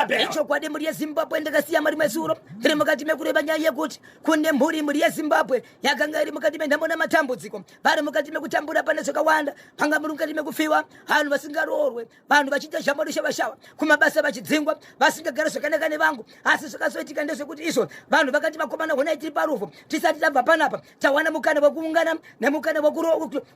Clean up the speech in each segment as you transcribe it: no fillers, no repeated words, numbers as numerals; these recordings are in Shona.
Zimbabwe. Icho kwadi muri Zimbabwe ndakasiya mari mesuro. Tiri mukati mekureba nyaya yekuti kune mhuri muri Zimbabwe yakanga iri mukati mendamona matambudziko. Vari mukati mekutambura pane zvakawanda. Panga muri mukati mekufiwa, vanhu vasingaroorwe, vanhu vachiita zvamadu shavashava, kumabasa vachidzingwa, vasingagara zvakanaka nevangu. Asi zvakazoitika ndezvekuti izvo vanhu vakati vakomana honai tiri parufu. Tisati tabva panapa, tawana mukana wekuungana nemukana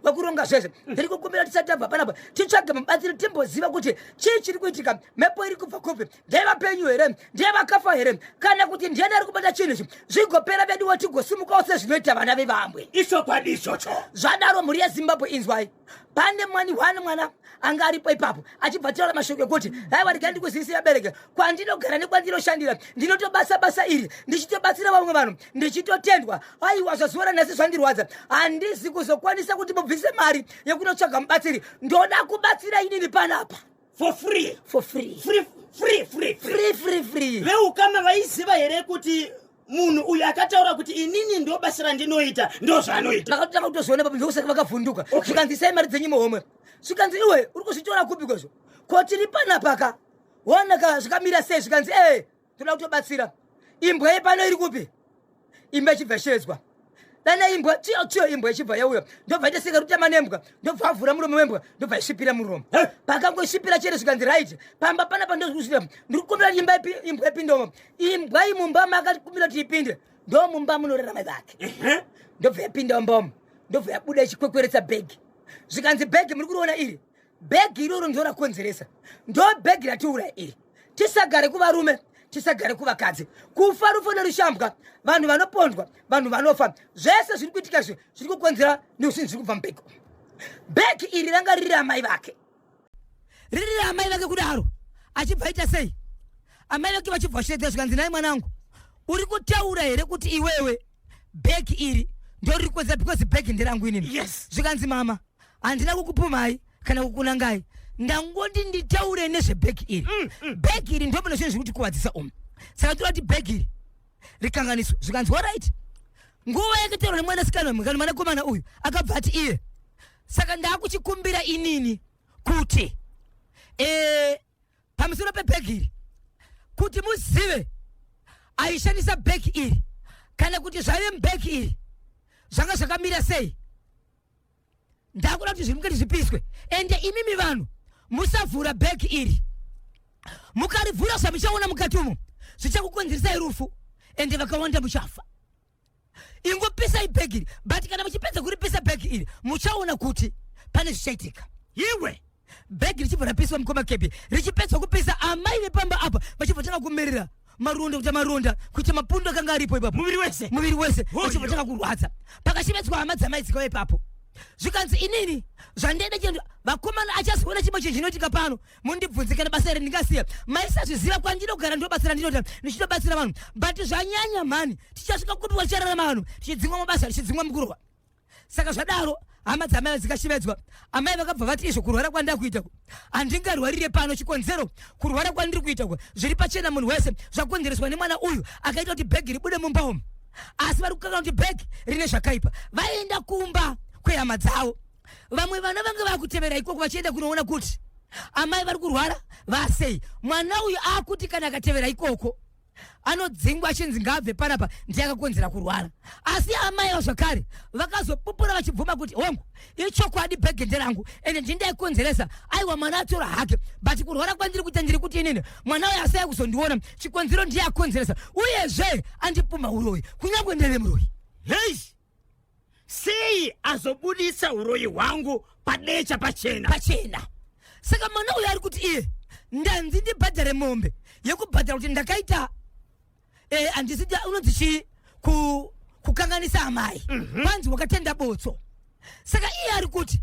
wekuronga zvese. Tiri kukumbira tisati tabva panapa, titsvage mubatsiri timboziva kuti chii chiri kuitika, mhepo iri kubva kupi, ndevapenyu here, ndevakafa here, kana kuti ndiani ari kubata chinhu ichi, zvigopera veduwo tigosimukawo sezvinoita vana vevambwe. Ichokwadi ichocho. Zvadaro mhuri yeZimbabwe inzwai. Pane mwana anga aripo ipapo achibva taura mashoko ekuti haiwa regai ndikuzivisire abereke kwandinogara nekwandinoshandira ndinotobasa basa iri ndichitobatsira vamwe vanhu ndichitotendwa. Aiwa zvazuva nhasi zvandirwadza, handisi kuzokwanisa kuti mubvise mari yekunotsvaga mubatsiri. Ndoda kubatsira inini panapa For free. Free. Veukama vaiziva here kuti munhu uyu akataura kuti inini ndo basa randinoita ndo zvaanoita. Vakatanga kutozviona papo ndokusaka vakavhunduka. Zvikanzi isai mari dzenyu muhomwe. Zvikanzi iwe uri kuzvitora kupi kwezvo? Ko tiri panapa wonaka zvikamira sei? Zvikanzi toda kutobatsira. Imbwa yepano iri kupi? Imba ichibva shedzwa. Dana imbwa tiyo imbwa ichibva yauya. Ndobva ndaseka rutama nembwa. Ndobva avhura muromo wembwa. Ndobva ishipira muromo. Pakangosvipira chere zvikanzi right. Pamba panapa ndozvikuziva. Ndiri kukumbira imbwa ipindomo. Imbwa imumba makatikumbira kuti ipinde. Ndo mumba munorarama vake. Ndobva yapinda mumba. Ndobva yabuda ichikwekweretsa bhegi. Zvikanzi bhegi muri kuona iri. Bhegi iroro ndo rakonzeresa. Ndo bhegi ratiura iri. Tisagare kuvarume, tisagare kuvakadzi. Kufa rufo nerushambwa, vanhu vanopondwa, vanhu vanofa. Zvese zviri kuitika izvi zviri kukonzera nezvinhu zviri kubva mubhegi. Bhegi iri ranga riri amai vake. Riri amai vake kudaro. Achibva ita sei? Amai vake vachibva shedza zvikanzi nai mwanangu, uri kutaura here kuti iwewe bhegi iri ndo riri kukonzera because bhegi nderangu inini? Yes. Zvikanzi mama, handina kukupumai kana kukunangai. Ndangoti nditaure nezvebhegi iri. Bhegi iri ndo pane zvinhu zviri kutikuwadzisa umu. Saka toda kuti bhegi iri rikanganiswe. Zvikanzi alright. Nguva yakataurwa nemwanasikana umwe kana mwanakomana uyu akabva ati iye. Saka ndakuchikumbira inini kuti pamusoro pebhegi iri kuti muzive aishandisa bhegi iri kana kuti zvaive mubhegi iri zvanga zvakamira sei. Ndakuda kuti zviri mukati zvipiswe. Ende imimi vanhu musavhura bhegi iri. Mukarivhura zvamuchaona mukati umo zvichakukonzeresai rufu ende vakawanda muchafa. Ingopisai bhegi iri, but kana muchipedza kuripisa bhegi iri muchaona kuti pane zvichaitika. Iwe bhegi richibva rapiswa mukoma kepi, richipedza kupisa amai vepamba apa vachibva tanga kumerera maronda kuita maronda kuita mapundo akanga aripo ipapo muviri wese vachibva tanga kurwadza. Pakashemetswa hama dzamai dzikauya ipapo. Zvikanzi inini zvandenda chendo vakomana achazoona chimwe chinhu chinoitika pano mundibvunze kana basa iri ndingasiya. Maisazviziva kwandinogara ndobasira ndinota ndichitobatsira vanhu, but zvanyanya mani tichasvika kuti wachararama vanhu tichidzingwa mabasa tichidzingwa mukurwa. Saka zvadaro hama dzamai dzikashemedzwa. Amai vakabva vati izvo kurwara kwandiri kuita handingarwarire pano, chikonzero kurwara kwandiri kuita zviri pachena munhu wese zvakonzereswa nemwana uyu akaita kuti bhegi ribude mumba umu. Asi vari kukanga kuti bhegi rine zvakaipa. Vaenda kumba kwehama dzavo. Vamwe vana vanga vakutevera ikoko vachienda kunoona kuti amai vari kurwara vasei. Mwana uyu akuti kana akatevera ikoko anodzingwa achinzi ngabve panapa ndiye akakonzera kurwara. Asi amai avo zvakare vakazopupura vachibvuma kuti hongu ichokwadi bhegi nderangu ende ndindaikonzeresa. Aiwa mwana atora hake, but kurwara kwandiri kuita ndiri kuti inini mwana uyu asai kuzondiona chikonzero ndiye akonzeresa uyezve andipuma uroyi kunyange ndeve muroyi. hei sei azobudisa uroyi hwangu padecha pachena. Saka mwana uyu ari kuti iye ndanzi ndibhadhare mombe yekubhadhara kuti ndakaita handisi unonzi chii kukanganisa amai kwanzi wakatenda botso. Saka iye ari kuti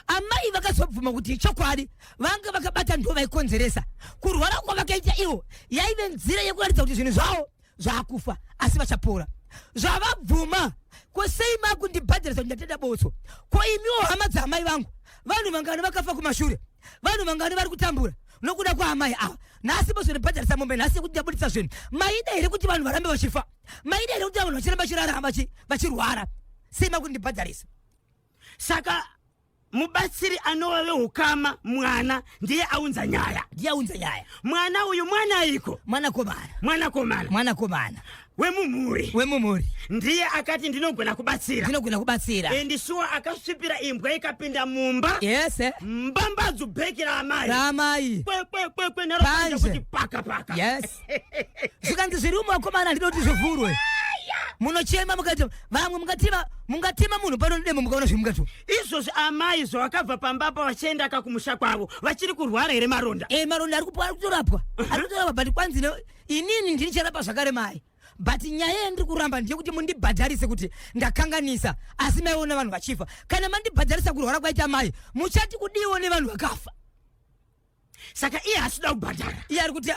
amai vakazobvuma kuti chokwadi vanga vakabata ndo vaikonzeresa kurwara kwavakaita ivo yaive nzira yekuratidza kuti zvinhu zvavo zvaakufa asi vachapora. Zvavabvuma kwosei makundibhadharisa kuti ndatenda botso. Ko imiwo hama dzamai vangu vanhu vangani vakafa kumashure, vanhu vangani vari kutambura nokuda kwaamai ava. Nhasi mozondibhadharisa mombe nhasi yekuti ndabudisa zvinhu. Maida here kuti vanhu varambe vachifa? Maida here kuti vanhu vachiramba vachirarama vachirwara? Sei makundibhadharisa? Saka mubatsiri anova veukama mwana ndiye aunza nyaya. Mwana uyu mwana iko. Mwana komana. Wemumuri. Ndiye akati ndinogona kubatsira. Endi shuwa akasvipira imbwa ikapinda mumba. Yes. Mbambadzu bheki ramai. Kwe naropanja kuti paka. Yes. Zvikanzi zviri mumakomana ndinoti zvivhurwe. Munochema mukati vamwe mungatima munhu pano ndemo mukaona zvimungatu. Izvozvi amai zvakabva pambapa vachienda kakumusha kwavo vachiri kurwara here maronda. Maronda ari kutorapwa. But kwanzi inini ndicharapa zvakare mai. But nyaya ndiri kuramba ndiyekuti mundibhadharise kuti ndakanganisa asi maiona vanhu vachifa. Kana mandibhadharisa kurwara kwaita mai muchati kudiwo nevanhu vakafa. Saka iye asida kubhadhara. Iye ari kuti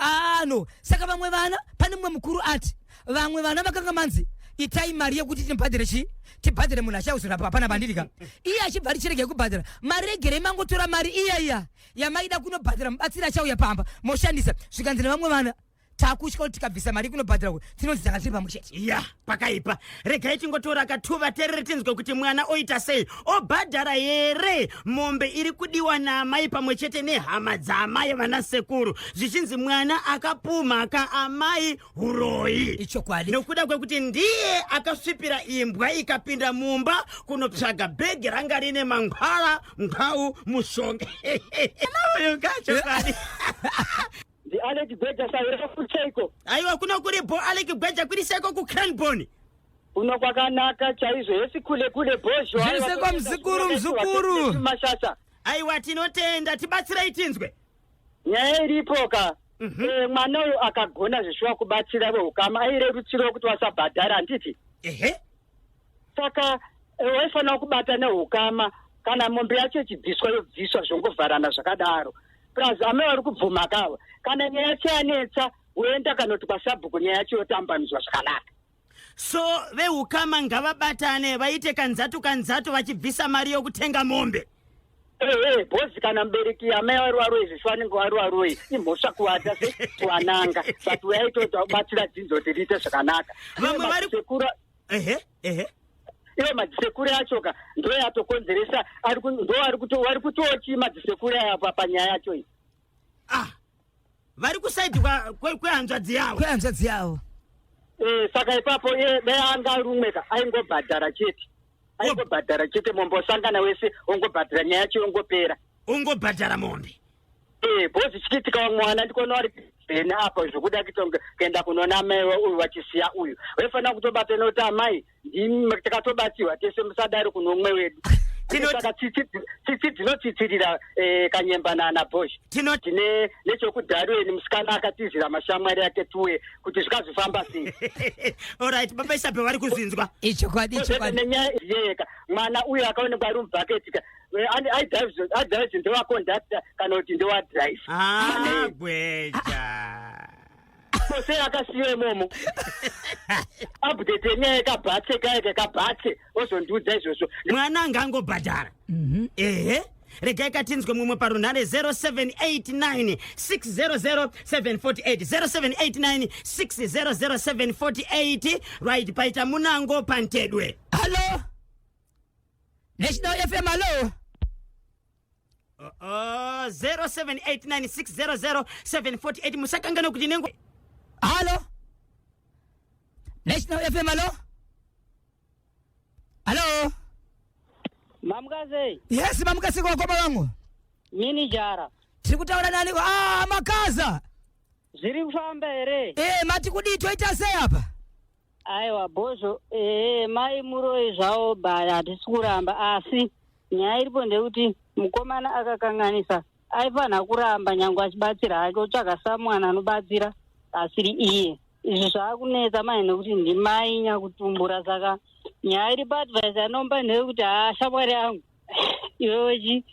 no. Saka vamwe vana pane mumwe mukuru ati vamwe vana vakanga manzi itai mari yekuti tibhadhare munhu achauzorapa hapana bandirika. Iye achibva richirege kubhadhara mari regere mangotora mari iya yamaida kunobhadhara mubatsiri achauya pamba moshandisa zvikanzi nevamwe vana takutya kuti tikabvisa mari kunobhadhara tinonzi taka tiri pamuchete. Ya pakaipa. Regai tingotora katuva terere tinzwe kuti mwana oita sei. Obhadhara here mombe iri kudiwa naamai pamwechete nehama dzaamai vanasekuru zvichinzi mwana akapumhaka amai huroyi. Ichokwadi. Nokuda kwekuti ndiye akasvipira imbwa ikapinda mumba kunotsvaga bhegi ranga rine mangwara ngau mushonga. Nayo kachokwadi. Ndi Alec Gweja saira kucheko. Aiwa kuno kuri bo Alec Gweja kuri seko ku Cranbone. Uno kwakanaka chaizvo yesi kule bozho. Zvese kwa mzukuru. Mashasha. Aiwa tinotenda tibatsira itinzwe. Nyaya iripo ka. Mwana uyu akagona zvishwa kubatsira veukama aire rutsiro kuti wasabhadhara nditi. Saka waifana kubata neukama kana mombe yacho chibviswa yobviswa zvongovharana zvakadaro. Plus vari kubvuma kawo kana nyaya yacho yanetsa uenda kanoti kwasabhuku nyaya yacho yotambanudzwa zvakanaka. So veukama ngavabatane vaite kanzatu vachibvisa mari yokutenga mombe. Bhozi kana mubereki amai vari waroi zvifanenge vari waroi imhosva kuwata sekuwananga but uyaitodza kubatsira dzidzo kuti riite zvakanaka. Vamwe vari sekura iwo madzisekuru yacho ka ndo yatokonzeresa vari kutochi madzisekuru apa panyaya yacho iyi. Vari kusaidi kwehanzvadzi yavo. Saka ipapo anga rumwe ka aingobhadhara chete mombosangana wese ongobhadhara nyaya yacho yongopera. Ongobhadhara mombe. Bhozi chikitika mwana ndikona vari bheni apa zvokuda kuenda kunona mai uyu wachisiya uyu waifana kutobata nekuti amai takatobatsiwa tese musadari kuno umwe wedu. Saka tsitsi dzinotsitsirira kanyembanana Bosch. Tine nechokudharweni musikana akatizira mashamwari yake tuwe kuti zvikazofamba sei. Alright baba isape vari kuzinzwa. Ichokwadi. Nenyaya yeka mwana uyu akaonekwa ari mubhaketi aidrive ndewakondakta kana kuti ndewadrive. Gweja. Sei akasiya imomo. Update nyaya kabhatse ozondiudza izvozvo. Mwana ngangobhadhara. Regai katinzwe mumwe parunhare 0789 600 748 0789 600 748. Right paita munango pantedwe. Hello National FM hello. 0789 600 748 musakangana kuti nengo. Hello National FM hello. Hello Mamkazi. Yes mamkazi kwa koma wangu. Mini jara. Tiri kutaura nani makaza. Zviri kufamba here. Mati kudi toita sei apa? Aiwa bozho mai muroi zvavo baya hatisi kuramba asi nyaya iripo ndekuti mukomana akakanganisa aifanha kuramba nyange achibatsira hake otsvaga samwana anobatsira asiri iye. Izvi zvaakunetsa mai nekuti ndimai nyakutumbura saka nyaya iripo advice anomba ndekuti shamwari yangu iwewechi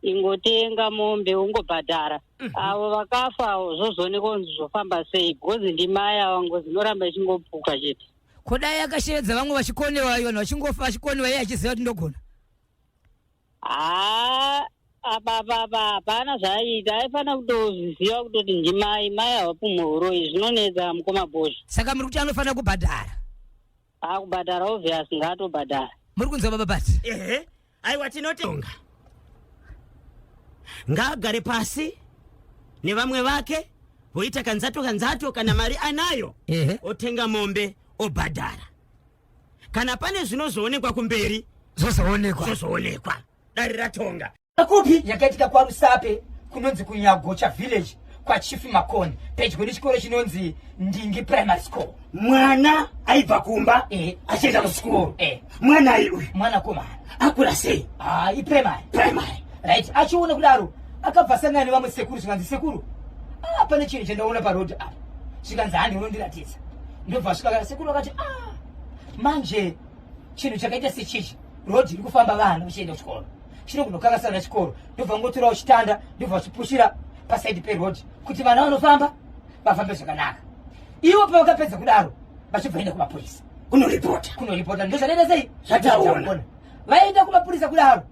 ingotenga mombe ungobhadhara. Avo vakafawo zvozoonekwa kuti zvofamba sei because ndimai ava ngozi inoramba ichingopuka chete. Kudai akasheedza vamwe vachikonewa vanhu vachingofa vachikonewa iye achiziva kuti ndogona. Hapana zvaaita aifana kutozviziva kutoti ndimai mai havapumhoroi zvinonetsa mukoma Bosch. Saka muri kuti anofanira kubhadhara. Kubhadhara obvious ngaatobhadhara. Muri kunzwa baba bati. Aiwa tinotenga. ngagare pasi ne bamwe bake boita kanzato kana mari anayo otenga mombe obadara kana pane zvinozoonekwa kumberi zozoonekwa dare ratonga akupi yakaitika kwa Rusape kunonzi kunyagocha village kwa Chief Makoni pedyo nechikoro chinonzi Ndingi Primary School. Mwana aibva kumba achienda kuchikoro mwana uyu mwana komana akura sei primary right achiona kudaro akabva sangana nevamwe sekuru zvikanzi sekuru pane chinhu chendaona paroad apa zvikanzi hani unondiratidza ndobva svika sekuru akati manje chinhu chakaita sechichi road iri kufamba vana vachienda kuchikoro chinogona kukakasana chikoro ndobva ngotorawo chitanda ndobva chipushira pasaidi peroad kuti vana vanofamba vafambe zvakanaka ivo pavakapedza kudaro vachibvaenda kumapurisa kunoripota ndozvanoita sei zvataona vaenda kumapurisa kudaro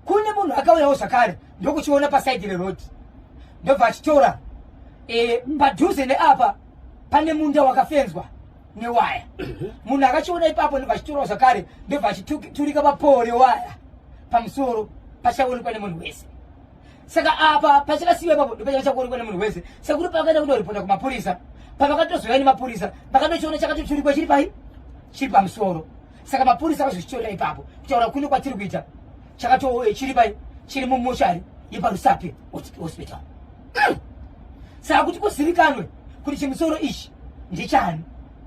kune munhu akauyawo zvakare ndokuchiona pasaidi reroad ndobva achitora padhuze neapa pane munda wakafenzwa newaya munhu akachiona ipapo ndobva achitorawo zvakare ndobva achiturika mapoo rewaya pamusoro pachaonekwa nemunhu wese saka apa pachakasiwa ipapo ndopachakaonekwa nemunhu wese sekuri pakaenda kundoripota kumapurisa pavakatozoya nemapurisa vakadochiona chakatoturikwa chiri pai chiri pamusoro saka mapurisa akazozvitorera ipapo kutaura kune kwatiri kuita chiri pai chiri mumoshari yeparusape hospital saka kuti kuzivikanwe kuti chimusoro ichi ndichani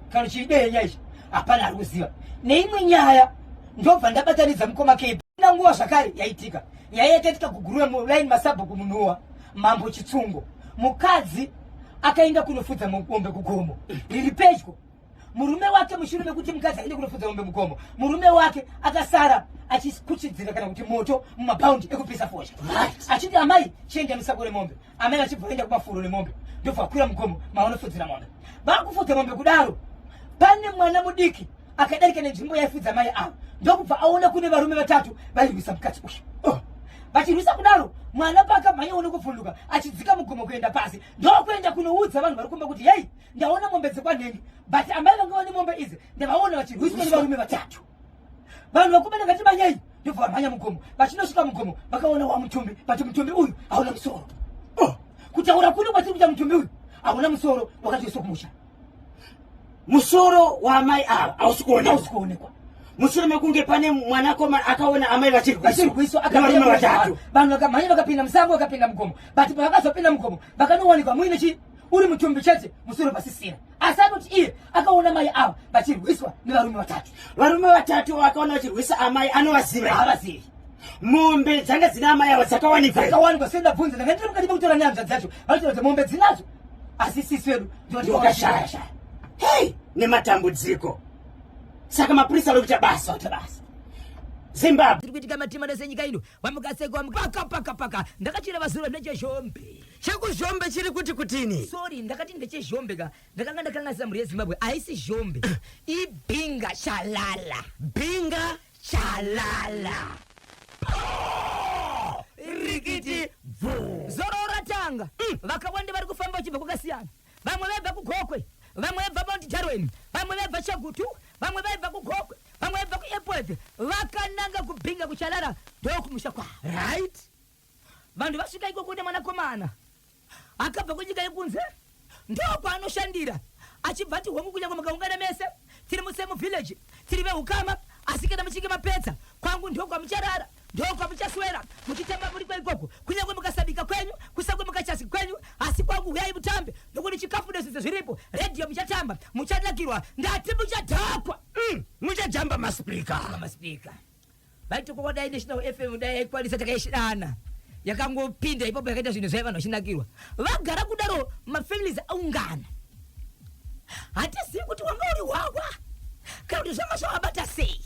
kana chidenya ichi hapana ari kuziva neimwe nyaya ndobva ndabatanidza mukoma kepi nanguva zvakare yaitika nyaya yakaitika kuguruwe mulaini masabhuku munhuwa mambo Chitsungo mukadzi akaenda kunofudza mombe kugomo riri pedyo murume wake mushure mekuti mukadzi aende kunofudza mombe mugomo murume wake akasara achikuchidzira kana kuti moto mumabhaundi ekupisa fosha achiti amai chienda musakore mombe amai achibva aenda kumafuro nemombe ndobva akwira mugomo maanofudzira mombe vakufudza mombe kudaro pane mwana mudiki akadarika nenzvimbo yaifudza mai avo ndokubva aona kune varume vatatu vairwisa mukadzi uyu vachirwisa kudaro mwana pakamhanya kuvhunduka achidzika mugomo kuenda pasi ndokuenda kunoudza vanhu vari kumba kuti hei ndaona mombe dzekwanhengi but amai vanga vane mombe idzi ndavaona vachirwiswa nevarume vatatu vanhu vakomana vati manyai ndobva vamhanya mugomo vachinosvika mugomo vakaona wamutumbi but mutumbi uyu hauna musoro kutaura kuno kwatiri kuita mutumbi uyu hauna musoro wakatoiswa kumusha musoro waamai ava hausi kuonekwa mushure mekunge pane mwanakomana akaona amai vachirwiswa akarume vatatu vanhu vakamhanya vakapinda musango vakapinda mugomo but pavakazopinda mugomo vakanowanikwa muine chi uri mutumbi chete musoro pasisina asi anoti iye akaona mai ava vachirwiswa nevarume vatatu varume vatatu vakaona vachirwisa amai anovaziva havazivi mombe dzanga dzina amai ava dzakawanikwa sendabvunza ndanga ndiri mukati mekutora nehanzva dzacho vachitaura kuti mombe dzinadzo asi sisi vedu ndokashaya hei nematambudziko saka mapurisa lokuita basa Zimbabwe tiri kuitika matima nesenyika ino wamukaseko paka ndakachira vazuro ndechezhombe chekuzhombe chiri kuti kutini sorry ndakati ndechezhombe ka ndakanga ndakanasira mhuri yeZimbabwe haisi zhombe ibhinga chalala rikiti zoro ratanga vakawanda vari kufamba vachibva kwakasiyana vamwe vaibva kugokwe vamwe vaibva Mount Jarweni vamwe vaibva Chagutu vamwe vaibva kugokwe vamwe vaibva kuairport vakananga kubhinga kuchalala ndokumusha kwavo right vanhu vasvika ikoko kune mwanakomana akabva kunyika yekunze ndokwanoshandira achibva ati hongu kunyange makaungana mese tiri musemu village tiri vehukama asi kana muchinge mapedza kwangu ndokwamucharara ndokwamuchaswera muchitamba muri kwaikoko kunyange mukasabika kwenyu kusakwe mukachasi kwenyu asi kwangu huyai mutambe nokuti chikafu nezvese zviripo redhiyo muchatamba muchadakirwa ndati muchadhakwa muchajamba maspika vaitokwa dai National FM dai yaikwanisa takaishidana yakangopinda ipapo yakaita zvinhu zvaiva vanhu vachinakirwa vagara kudaro mafamilies aungana hatizivi kuti wanga uri hwahwa kana kuti zvanga zvavabata sei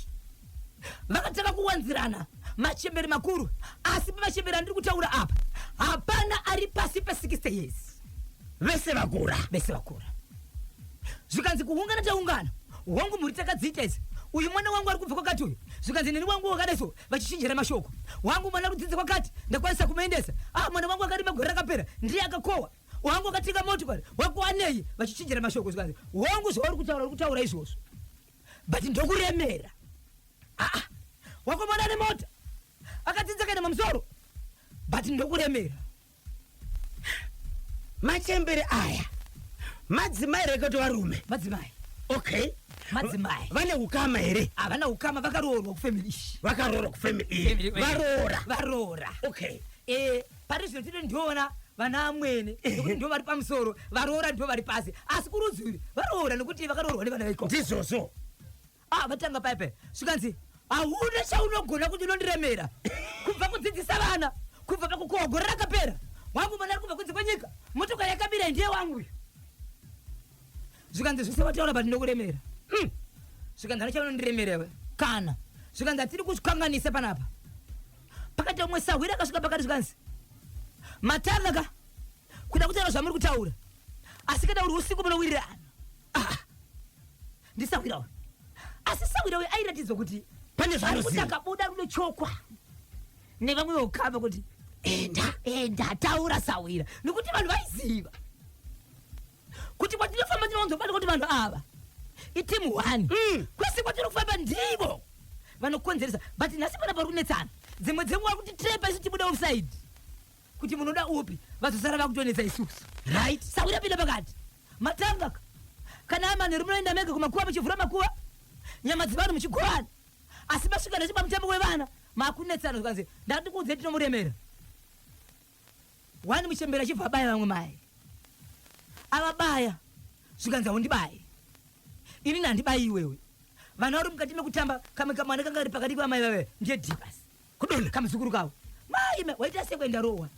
vakataka kuwanzirana machemberi makuru asi pamachemberi andiri kutaura apa hapana ari pasi pe60 years vese vakura zvikanzi kuungana taungana wangu mhuri takadziita idzi uyu mwana wangu ari kubva kwakati uyu zvikanzi neni wangu wakadaiso vachichinjira mashoko wangu mwana rudzidzi kwakati ndakwanisa kumuendesa mwana wangu akarima gore rakapera ndiye akakohwa wangu akatenga motikari wakuwanei vachichinjira mashoko zvikanzi wangu zvauri kutaura izvozvo but ndokuremera wakomana nemota akadzidza kaenda mamusoro but but ndokuremera. Machembere aya madzimai reketo varume. Madzimai. Okay. Madzimai vane ukama here? Havana ukama, vakaroorwa kufamily. Vakaroorwa kufamily. Varoora. Okay. Pari zvino tiri ndiona vana amwene nekuti ndo vari pamusoro, varoora ndo vari pasi, asi kurudzuri varoora nekuti vakaroorwa nevana veiko. Ndizvozvo. Vatanga paipe svikanzi hauna chaunogona kuti unondiremera kubva kudzidzisa vana, kubva pakukohwa rakapera wangu mwana ari kubva kunze kwenyika, motokari yakamira ndiye wangu uyu. Zvikanzi zvose vataura bati ndokuremera. Zvikanzi hana chaunondiremerewe kana zvikanzi hatiri kuzvikanganisa panapa. Pakati umwe sahwira akasvika pakati zvikanzi mataraka kuda kutaura zvamuri kutaura, asi kada uri usiku munowirirana. Ndisahwira uyu, asi sahwira uyu airatidzwa kuti pane zvanoziva akabuda runochokwa nevamwe vokamba kuti enda taura sahwira, nekuti vanhu vaiziva kuti kwatinofamba tinowanzobata kuti vanhu ava itimu 1 kwese kwatinofamba ndivo vanokonzeresa. But nhasi pana pari kunetsana, dzimwe dzenguva kuti trepa isu tibuda offside kuti munoda upi vazosara vakutonetsa isusu. Right. Sahwira pinda pakati matanga kana amanheru munoenda mega kumakuva muchivhura makuva, nyama dzevanhu muchigovana, asi masvika nachipa mutambo wevana makunetsana. Zvikanzi ndati kuudze tinomuremera. Wani muchembera achibva abaya vamwe mai avabaya, zvikanzi haundibayi ini nandibayi iwewe. Vana vari mukati mekutamba kamwe kamwana kanga ri pakati pamai vave ndiye dhibhasi kudonha kamuzukuru kavo. Mai waita sekwe ndarohwa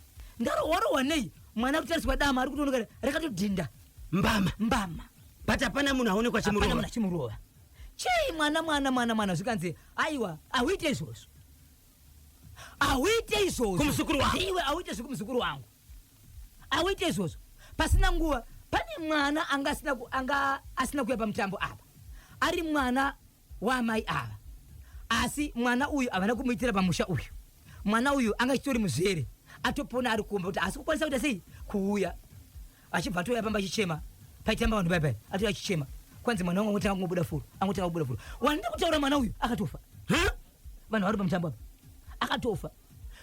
nei mwana kutariswa dama ari kutooneka rakatodhinda mbama but hapana munhu aonekwa chimurohwa. Chii mwana zvikanzi aiwa auite izvozvo, auite izvozvo kumuzukuru wangu. Iwe auite zvekumuzukuru wangu, auite izvozvo pasina nguva. Pane mwana anga asina kuya pamutambo apa, ari mwana wamai ava, asi mwana uyu havana kumuitira pamusha uyu. Mwana uyu anga chitori muzvere atopona ari kumba kuti asi kukwanisa kuita sei kuuya achibva atoya pamba achichema paitamba vanhu baibai atoya achichema kwanzi mwana wangu angotanga kungobuda furo. Wanda kutaura mwana uyu akatofa. Vanhu vari pamutambo apa akatofa.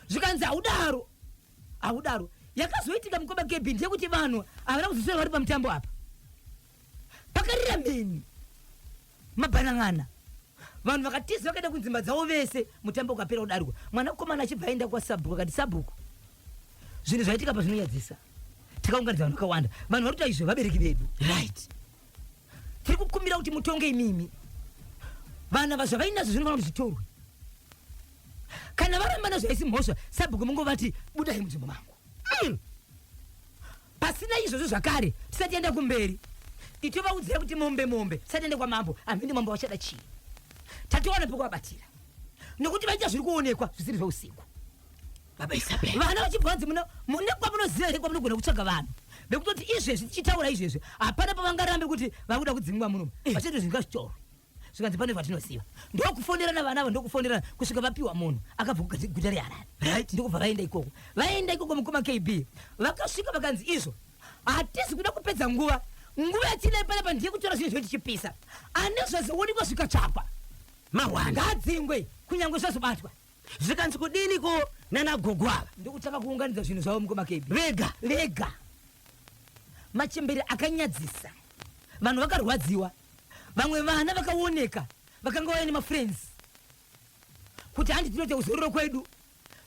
Zvikanzi haudaro yakazoitika mukomba kebi ndeyekuti vanhu havana kuzosora vari pamutambo apa pakarira meni mabhanang'ana. Vanhu vakatiza vakaenda kunzimba dzavo vese, mutambo ukapera kudarikwa. Mwana kukomana achibva aenda kwasabhuku akati sabhuku zvinhu zvaitika pa zvinonyadzisa. Tikaunganidza vanhu vakawanda, vanhu vari kuita izvo vabereki vedu. Right. Tiri kukumbira kuti mutonge imimi vana zvavainazvo zvinofanira kuti zvitorwe. Kana varamba nazvo haisi mhosva, sabhuku mungovati budai munzvimbo mangu. Pasina izvozvo zvakare tisati enda kumberi itovaudzira kuti mombe tisati enda kwamambo amhindi mambo vachada chii. Tatiwana pekuvabatira nokuti vaita zviri kuonekwa zvisiri zveusiku. Vana vachibva vanzi mune kwamunoziva here kwamunogona kutsvaga vanhu vekutoti izvezvi tichitaura izvezvi hapana pavangarambe kuti vakuda kudzingwa munomu vachaito zvinga zvitoro. Zvikanzi pane vatinoziva ndokufonderana vana ava ndokufonderana kusvika vapiwa munhu akabva kuguta reharare. Right. Ndokubva vaenda ikoko mukoma KB vakasvika vakanzi izvo hatizi kuda kupedza nguva yatinai panapa ndiye kutora zvinhu zvetichipisa ane zvazoonekwa zvikatsvakwa ngadzingwe kunyange zvazobatwa. Zvikanzi kudiniko nanagogo ava ndokutanga kuunganidza zvinhu zvavo mukoma KB vega. Machembere akanyadzisa, vanhu vakarwadziwa, vamwe vana vakaoneka vakanga vaya nemafriends kuti handi tinoita kuzororo kwedu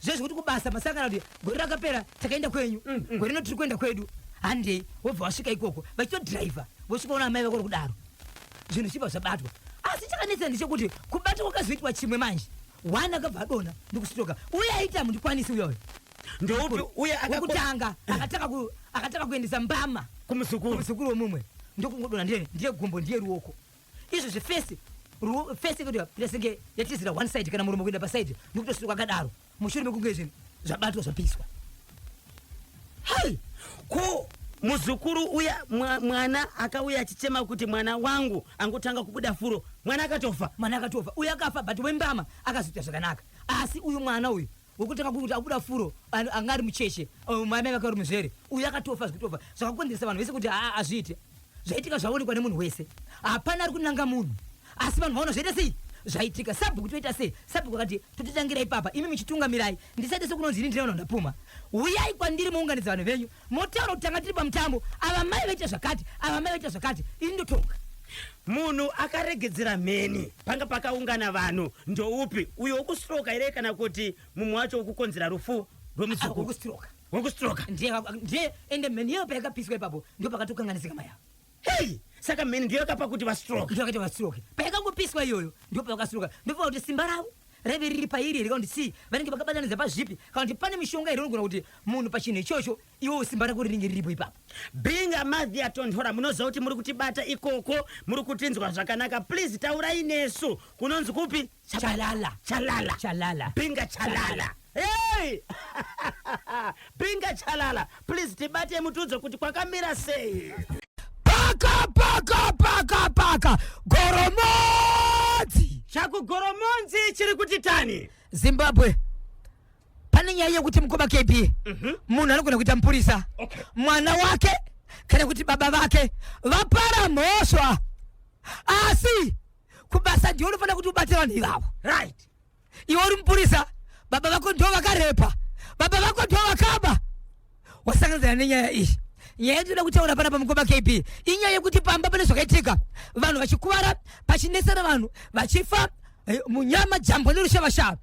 zvezvo kuti kubasa masangana kuti gore rakapera takaenda kwenyu gore rino tiri kuenda kwedu. Handei wobva wasvika ikoko vachitodhiraivha vosvika ona amai vakori kudaro zvinhu zvichibva zvabatwa. Asi chakanetsa ndechekuti kubata kwakazoitwa chimwe manje wana akabva adonha ndikusitoka uye aita mundikwanisi uyoyo ndokuti uye akutanga akataka kuendesa mbama kumuzukuru womumwe ndokungodonha ndiye gumbo ndiye ruoko. Izvo zvefesi kuti presenge yatizira one side kana muromo kuenda paside ndikutositoka akadaro mushure mekunge zvinhu zvabatwa zvapiswa. Hai ko muzukuru uya mwana akauya achichema kuti mwana wangu angotanga kubuda furo, mwana akatofa. Uyu akafa but wembama akazoita zvakanaka. Asi uyu mwana uyu wekutanga kuti abuda furo angari mucheche mai vakari muzvere uyu akatofa zvikutofa zvakakonzeresa vanhu vese kuti azviite zvaitika zvaonekwa nemunhu wese. Hapana ari kunanga munhu asi vanhu vaona zvaita sei zvaitika sabhuku toita sei sabhuku akati totitangira ipapa imi michitungamirai ndisaite sekunonzi ini ndinoona ndapuma uyai kwandiri muunganidza vanhu venyu motaura kuti tanga tiri pamutambo ava mai vaita zvakati ava mai vaita zvakati ini ndotonga munhu akaregedzera mheni panga pakaungana vanhu ndoupi uyo wokustroka ere kana kuti mumwe wacho wokukonzera rufu rwemusuku wokustroka ndiye ende mheni iyo payakapiswa ipapo ndo pakatokanganisika mai avo hey saka mheni ndiyo yakapa kuti vastroke ndiyo yakati vastroke payakangopiswa iyoyo ndo payakastroka ndopa kuti simba ravo reve riri pairi here kaundi si vanenge vakabatanidza pazvipi kana kuti pane mishonga iri unogona kuti munhu pachinhu ichocho iwo simba rako rinenge riripo ipapo being a madhi atonhora munoziva kuti muri kutibata ikoko muri kutinzwa zvakanaka please taurai nesu kunonzi kupi chalala binga chalala hey binga chalala please tibate mutudzo kuti kwakamira sei paka goromodzi chakugoromonzi chiri kuti tani Zimbabwe pane nyaya yekuti mukoma KP munhu anogona kuita mupurisa mwana wake kana kuti baba vake vapara mhosva asi kubasa ndiwo unofanira kuti ubate vanhu ivavo right iwe uri mupurisa baba vako ndo vakarepa baba vako ndo vakaba wasanganisana nenyaya iyi nyaya yetoda kutaura panapa mukoma KP inyaya yekuti pamba pane zvakaitika vanhu vachikuvara pachinesana vanhu vachifa munyama jambo nerushava-shava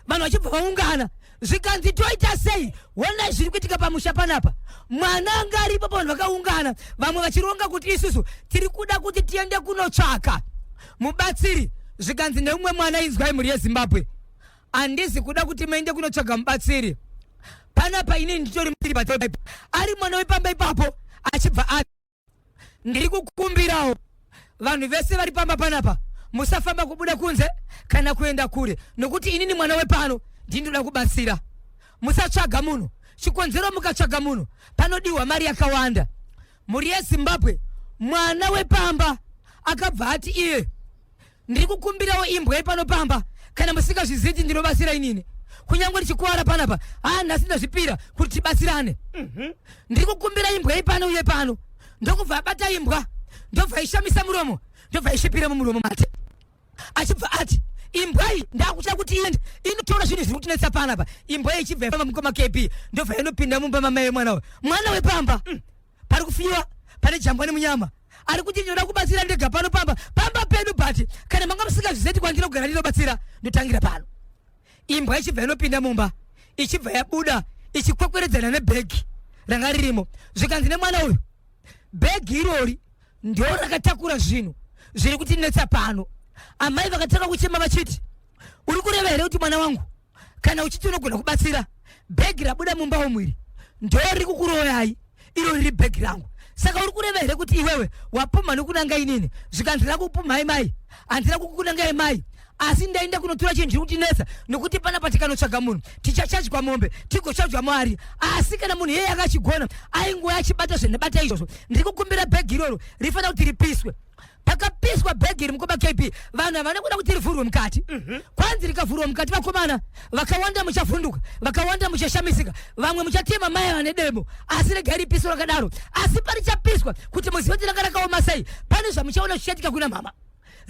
vanhu vachibva vaungana zvikanzi toita sei wona zviri kuitika pamusha panapa mwana anga aripo vanhu vakaungana vamwe vachironga kuti isusu tiri kuda kuti tiende kunotsvaka mubatsiri zvikanzi neumwe mwana inzwai mhuri yeZimbabwe handisi kuda kuti muende kunotsvaga mubatsiri panapa ini nditori mutiri pataipa ari mwana wepamba ipapo achibva ati ndiri kukumbirawo vanhu vese vari pamba panapa musafamba kubuda kunze kana kuenda kure nokuti inini mwana wepano ndindoda kubatsira musatsvaga munhu chikonzero mukatsvaga munhu panodiwa mari yakawanda muri yeZimbabwe mwana wepamba akabva ati iye ndiri kukumbirawo imbwa yepanopamba kana musingazviziti ndinobatsira inini kunyangwe ndichikuwara panapa nhasi ndazvipira kuti tibatsirane ndiri kukumbira imbwa ipano uye pano ndokubva abata imbwa ndobva ishamisa muromo ndobva ishipira mumuromo mate achibva ati imbwa iyi ndakucha kuti iende inotora zvinhu zviri kutinetsa panapa imbwa iyi ichibva yafamba mukoma KP ndobva inopinda mumba mamai mwana wepamba pari kufiwa pane jambwa nemunyama ari kuti ndinoda kubatsira ndega pano pamba pedu bati kana manga musingazvizeti kwandiri kugara ndinobatsira ndotangira pano imbwa ichibva inopinda mumba ichibva yabuda ichikwekweredzana nebhegi ranga ririmo zvikanzi nemwana uyu bhegi irori ndo rakatakura zvinhu zviri kutinetsa pano amai vakataka kuchema vachiti uri kureva here kuti mwana wangu kana uchiti unogona kubatsira bhegi rabuda mumba womwiri ndo riri kukuroyai iro riri bhegi rangu saka uri kureva here kuti iwewe wapuma nokunanga inini zvikanzi rakupumhai mai handira kukunangai mai asi ndaenda kunotora chinhu chiri kutinetsa nokuti panapa tikanotsvaga munhu tichachadya mombe tigochadya mwari asi kana munhu iyeye akachigona ainguva achibata zvenabata izvozvo ndiri kukumbira bhegi iroro rifanira kuti ripiswe pakapiswa bhegi iri mukoma KP vanhu havana kuda kuti rivhurwe mukati kwanzi rikavhurwa mukati vakomana vakawanda muchavhunduka vakawanda muchashamisika vamwe muchatema mai vane demo asi regai ripiswa rakadaro asi parichapiswa kuti muzive kuti ranga rakaoma sei pane zvamuchaona zvichaitika kuna mama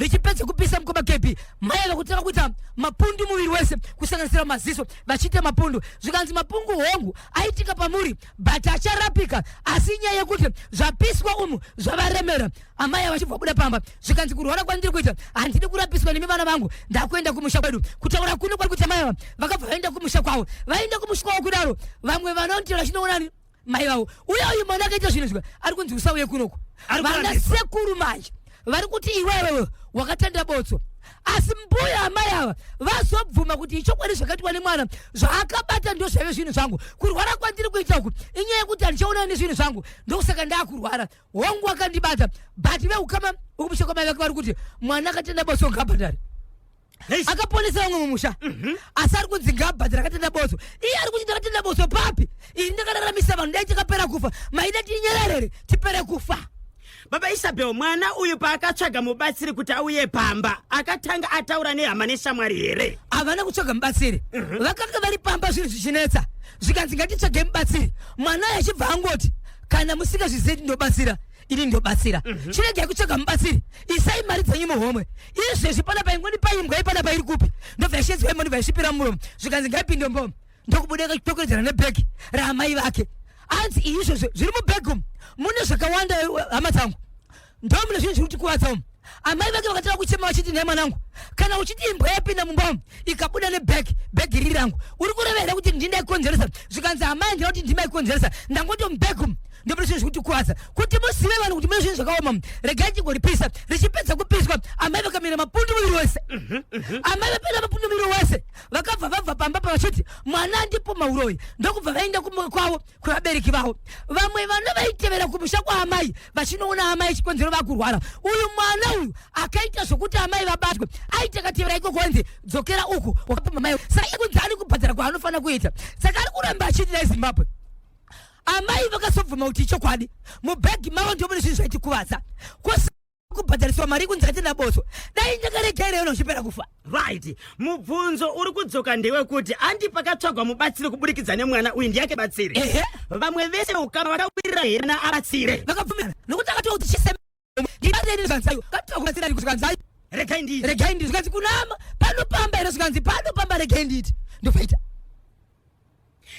richipedza kupisa mukoma KP mai vakutanga kuita mapundu muviri wese kusanganisira maziso vachiita mapundu zvikanzi mapungu hongu aitika pamuri but acharapika asi nyaya yekuti zvapiswa umu zvavaremera amai vachibva buda pamba zvikanzi kurwara kwandiri kuita handidi kurapiswa nemi vana vangu ndakuenda kumusha kwedu kutaura kuno kwari kuita mai vakabva vaenda kumusha kwavo vaenda kumusha kwavo kudaro vamwe vanotira chinoonani mai vavo uyu mwana akaita zvinhu zvika ari kunzi usauye kunoko vana sekuru manje vari kuti iwewewe wakatanda botso asi mbuya amai ava vazobvuma kuti ichokwadi zvakatiwa nemwana zvaakabata ndo zvaive zvinhu zvangu kurwara kwandiri kuita uku inyaya yekuti handichaona nezvinhu zvangu ndokusaka ndaakurwara hongu akandibata but veukama ukumusha kwamai vake vari kuti mwana akatanda botso ngabhadhari akaponesa vamwe mumusha asi ari kunzi ngabhadhari akatanda botso iye ari kuti ndakatanda botso papi ini ndakararamisa vanhu dai tikapera kufa maida tinyererere tipere kufa baba Isabel mwana uyu paakatsvaga mubatsiri kuti auye pamba akatanga ataura nehama neshamwari here havana kutsvaga mubatsiri vakanga vari pamba zvinhu zvichinetsa zvikanzi ngatitsvage mubatsiri mwana achibva angoti kana musika zvizeti ndobatsira ini ndobatsira chirege kutsvaga mubatsiri isai mari dzenyu muhomwe izvezvi pana paingoni paimbwa pana pairi kupi ndobva shedzwa imoni vaishipira muromo zvikanzi ngaipinde mbomo ndokubudeka chitokoredzera nebhegi raamai vake anzi izvozvo zviri mubhegi umu mune zvakawanda hama dzangu ndomune zvinhu zviri kutikuvadza umu amai vake vakataka kuchema vachiti nhe mwanangu kana uchiti imbwa yapinda mumba umu ikabuda nebhegi riri rangu uri kurevera kuti ndindaikonzeresa zvikanzi amai ndira kuti ndimaikonzeresa ndangoti mubhegi umu ndopune zvinhu zvikutikuvadza kuti musive vanhu kuti mune zvinhu zvakaoma regai chingoripisa richipedza kupiswa amai vakamira mapundu muviri wese amai vapinda mapundu muviri wese vakabva vabva pamba pavachiti mwana andipo mauroyi ndokubva vaenda kwavo kwevabereki vavo vamwe vana vaitevera kumusha kwaamai vachinoona amai chikonzero vakurwara uyu mwana uyu akaita zvokuti amai vabatwe aitakatevera iko kwenzi dzokera uku wakapama mai saka ikunzi ani kubhadhara kwaanofanira kuita saka ari kuramba achiti nazimbabwe amai vakazobvuma kuti chokwadi mubhegi mavo ndopune zvinhu zvaitikuvadza kubhadhariswa mari kunzi hatina boso dai ndakaregereyo nochipera kufa right mubvunzo uri kudzoka ndewekuti andi pakatsvagwa mubatsiri kubudikidza nemwana uyu ndiyake batsiri vamwe vese ukama vakawirira hena abatsire vakabvumirana nokuti akataura kuti chiseme ndibatsireni zvikanzayo katitakubatsirani kusvikanzayo regai nditi zvikanzi kunama panopamba here zvikanzi panopamba regai nditi ndobvaita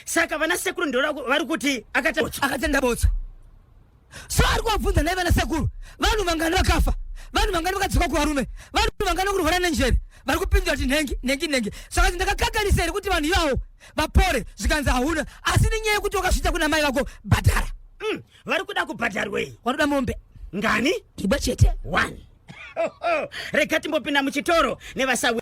saka vana sekuru ndo vari kuti akatenda botso so ari kuvabvunza nai vana sekuru vanhu vangani vakafa vanhu vangani vakadzikwa kuvarume vanhu vangani vakurwara nenjere vari kupindura kuti nhengi saka ndakakakanisere kuti vanhu ivavo vapore zvikanzi hauna asi nenyaya yekuti wakasvita kuna mai vako bhadhara vari kuda kubhadharwei wanoda mombe ngani ibwa chete 1 rega timbopinda muchitoro nevasa